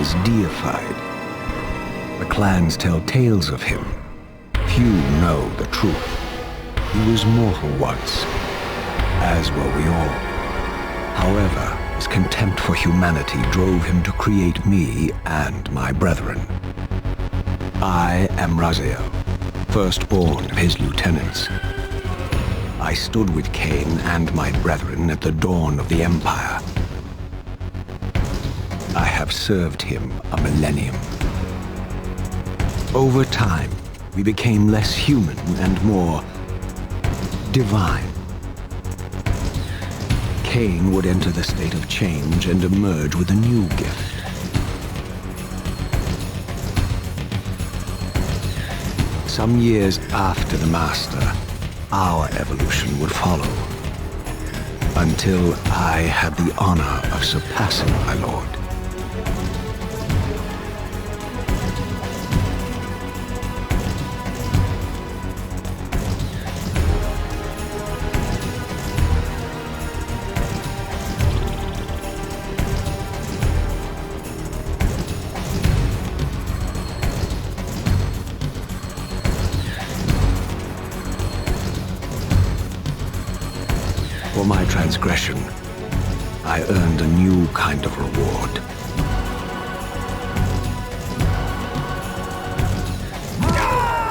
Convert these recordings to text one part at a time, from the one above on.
is deified. The clans tell tales of him. Few know the truth. He was mortal once, as were we all. However, his contempt for humanity drove him to create me and my brethren. I am Raziel, firstborn of his lieutenants. I stood with Kain and my brethren at the dawn of the Empire. I have served him a millennium. Over time, we became less human and more divine. Kain would enter the state of change and emerge with a new gift. Some years after the Master, our evolution would follow, until I had the honor of surpassing my lord. For my transgression, I earned a new kind of reward.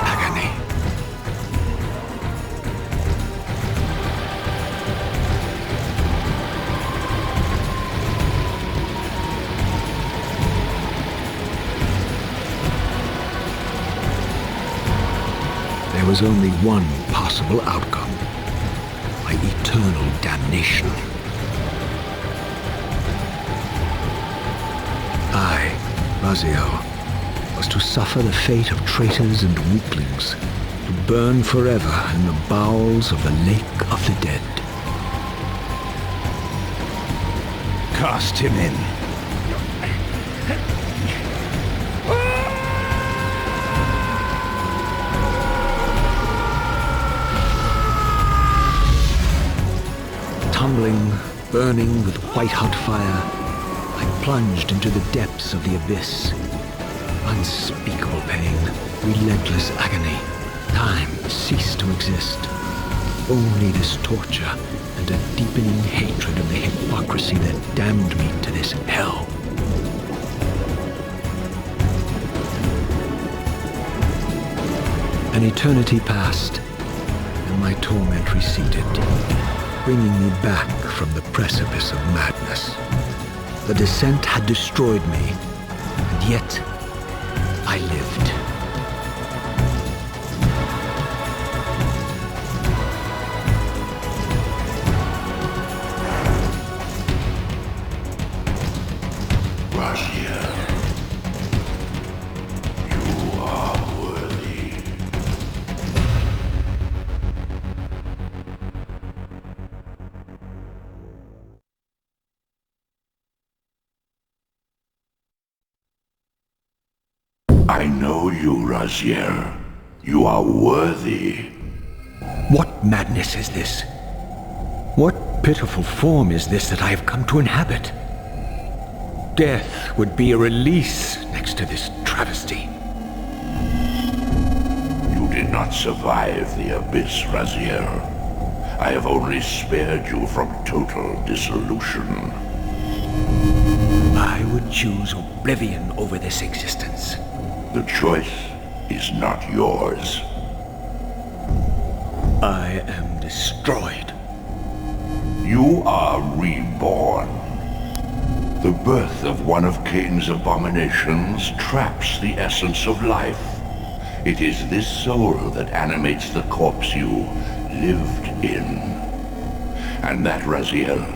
Agony. There was only one possible outcome. Eternal damnation. I, Raziel, was to suffer the fate of traitors and weaklings, to burn forever in the bowels of the Lake of the Dead. Cast him in. Tumbling, burning with white-hot fire, I plunged into the depths of the abyss. Unspeakable pain, relentless agony. Time ceased to exist. Only this torture and a deepening hatred of the hypocrisy that damned me to this hell. An eternity passed, and my torment receded, bringing me back from the precipice of madness. The descent had destroyed me, and yet I lived. Raziel, you are worthy. I know you, Raziel. You are worthy. What madness is this? What pitiful form is this that I have come to inhabit? Death would be a release next to this travesty. You did not survive the abyss, Raziel. I have only spared you from total dissolution. I would choose oblivion over this existence. The choice is not yours. I am destroyed. You are reborn. The birth of one of Kain's abominations traps the essence of life. It is this soul that animates the corpse you lived in. And that, Raziel,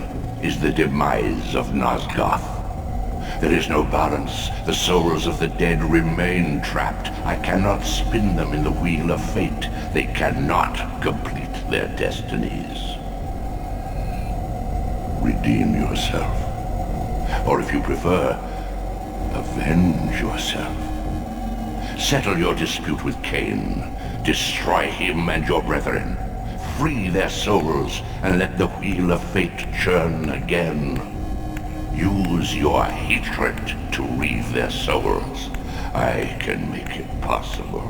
is the demise of Nosgoth. There is no balance. The souls of the dead remain trapped. I cannot spin them in the wheel of fate. They cannot complete their destinies. Redeem yourself. Or if you prefer, avenge yourself. Settle your dispute with Kain. Destroy him and your brethren. Free their souls and let the wheel of fate churn again. Use your hatred to reave their souls. I can make it possible.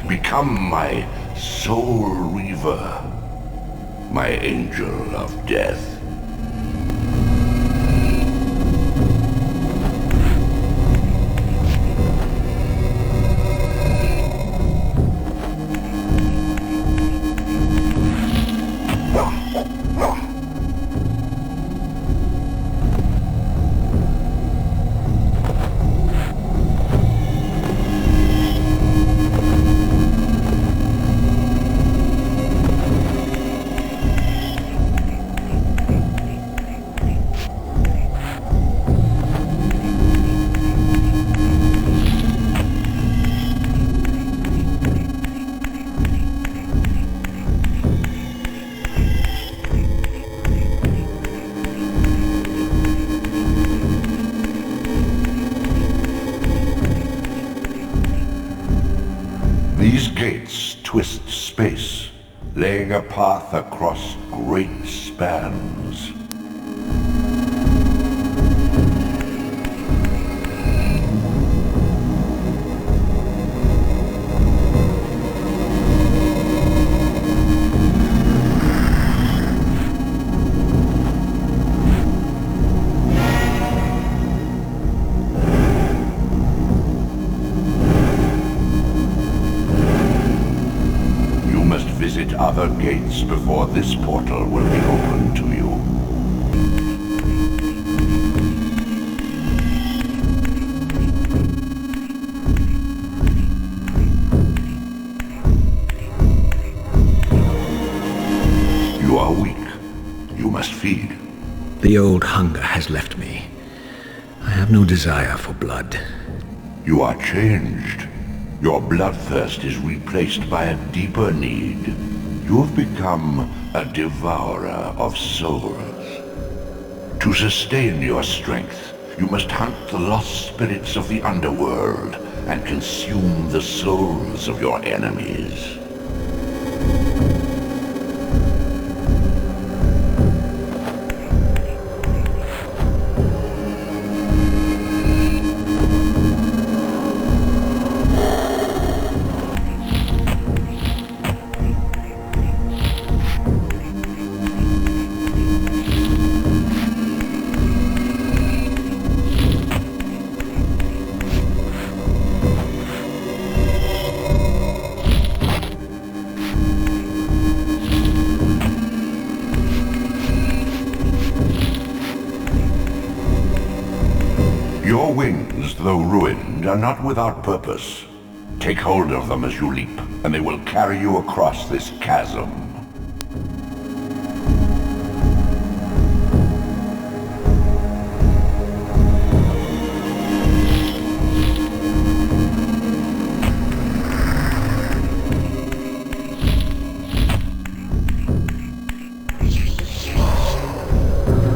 Become my soul reaver, my angel of death. These gates twist space, laying a path across great spans. Visit other gates before this portal will be open to you. You are weak. You must feed. The old hunger has left me. I have no desire for blood. You are changed. Your bloodthirst is replaced by a deeper need. You have become a devourer of souls. To sustain your strength, you must hunt the lost spirits of the underworld and consume the souls of your enemies. Your wings, though ruined, are not without purpose. Take hold of them as you leap, and they will carry you across this chasm.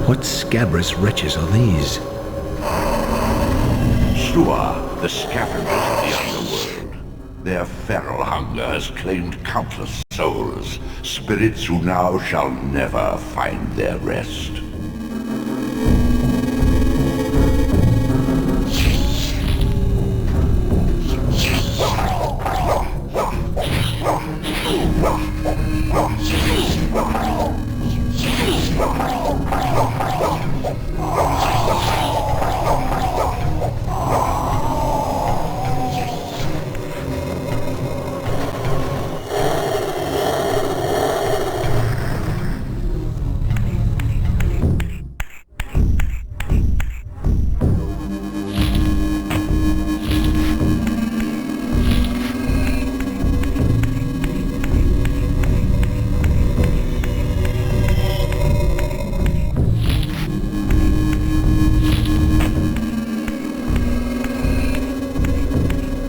What scabrous wretches are these? The scavengers of the underworld. Their feral hunger has claimed countless souls, spirits who now shall never find their rest.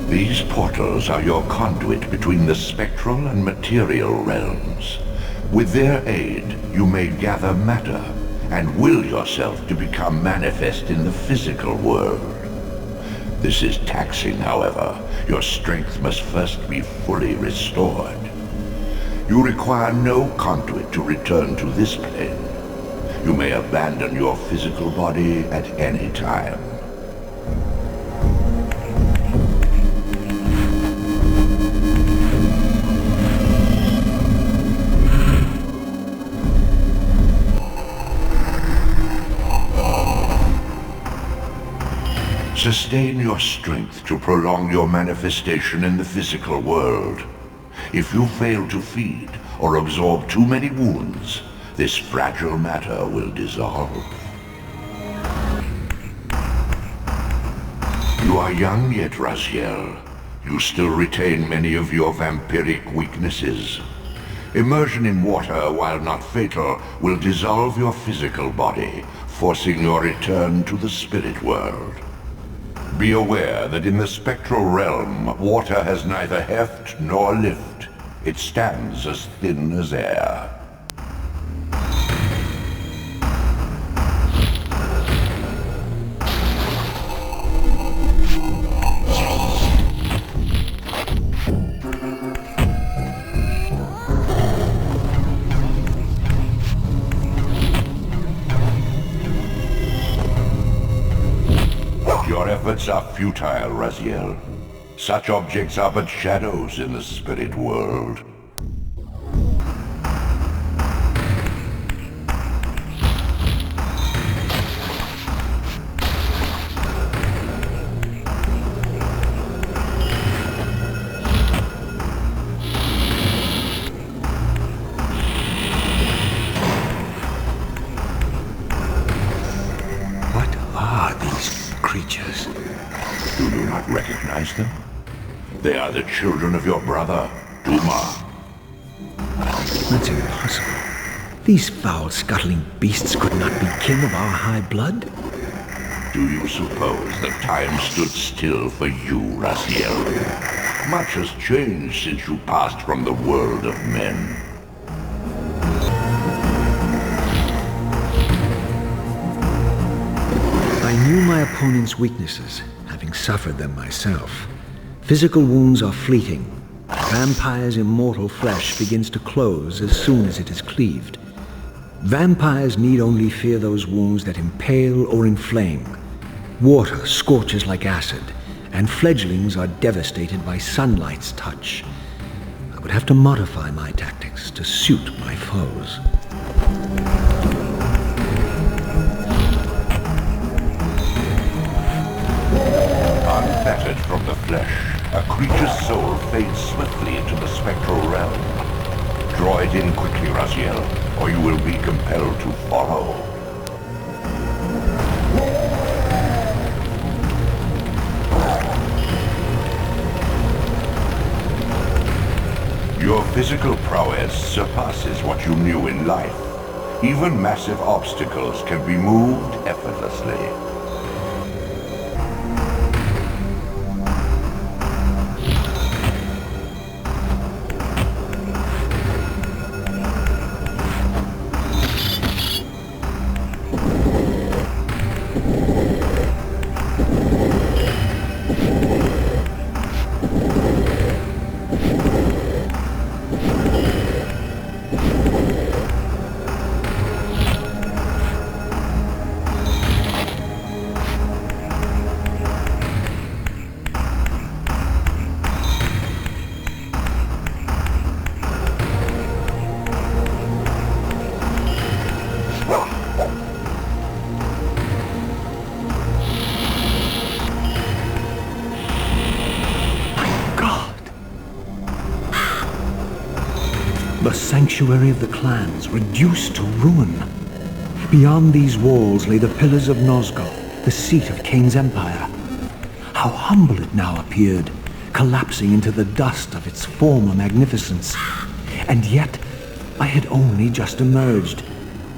These portals are your conduit between the spectral and material realms. With their aid, you may gather matter and will yourself to become manifest in the physical world. This is taxing, however. Your strength must first be fully restored. You require no conduit to return to this plane. You may abandon your physical body at any time. Sustain your strength to prolong your manifestation in the physical world. If you fail to feed or absorb too many wounds, this fragile matter will dissolve. You are young yet, Raziel. You still retain many of your vampiric weaknesses. Immersion in water, while not fatal, will dissolve your physical body, forcing your return to the spirit world. Be aware that in the spectral realm, water has neither heft nor lift. It stands as thin as air. Your efforts are futile, Raziel. Such objects are but shadows in the spirit world. What are these creatures? Do you not recognize them? They are the children of your brother, Duma. That's impossible. These foul, scuttling beasts could not be kin of our high blood. Do you suppose that time stood still for you, Raziel? Much has changed since you passed from the world of men. I knew my opponent's weaknesses, having suffered them myself. Physical wounds are fleeting. Vampire's immortal flesh begins to close as soon as it is cleaved. Vampires need only fear those wounds that impale or inflame. Water scorches like acid, and fledglings are devastated by sunlight's touch. I would have to modify my tactics to suit my foes. Unfettered from the flesh, a creature's soul fades swiftly into the spectral realm. Draw it in quickly, Raziel, or you will be compelled to follow. Your physical prowess surpasses what you knew in life. Even massive obstacles can be moved effortlessly. The sanctuary of the clans reduced to ruin. Beyond these walls lay the pillars of Nosgoth, the seat of Kain's empire. How humble it now appeared, collapsing into the dust of its former magnificence. And yet, I had only just emerged.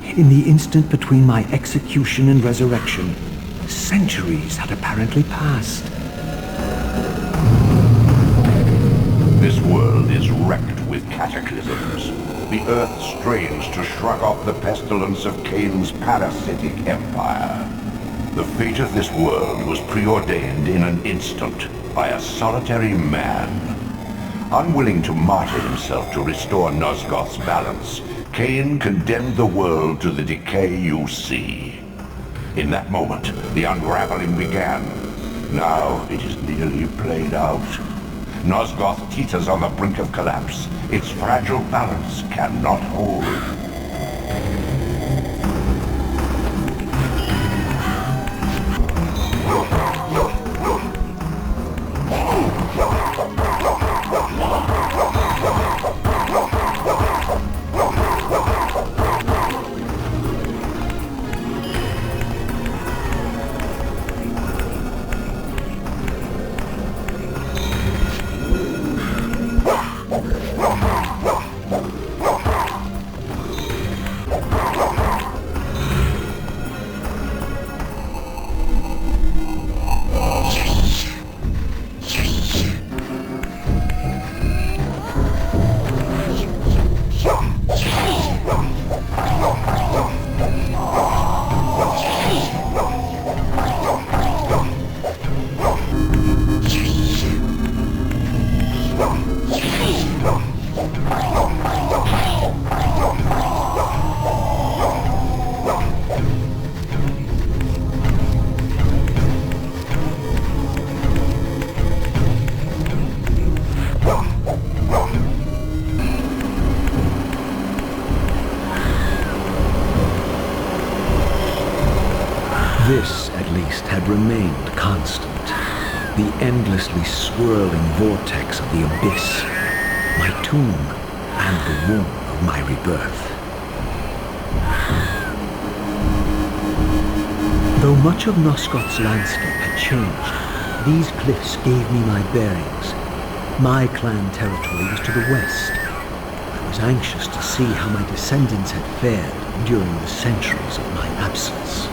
In the instant between my execution and resurrection, centuries had apparently passed. This world is wrecked with cataclysms. The earth strains to shrug off the pestilence of Kain's parasitic empire. The fate of this world was preordained in an instant by a solitary man. Unwilling to martyr himself to restore Nosgoth's balance, Kain condemned the world to the decay you see. In that moment, the unraveling began. Now it is nearly played out. Nosgoth teeters on the brink of collapse. Its fragile balance cannot hold. This, at least, had remained constant. The endlessly swirling vortex of the abyss, my tomb, and the womb of my rebirth. Though much of Nosgoth's landscape had changed, these cliffs gave me my bearings. My clan territory was to the west. I was anxious to see how my descendants had fared during the centuries of my absence.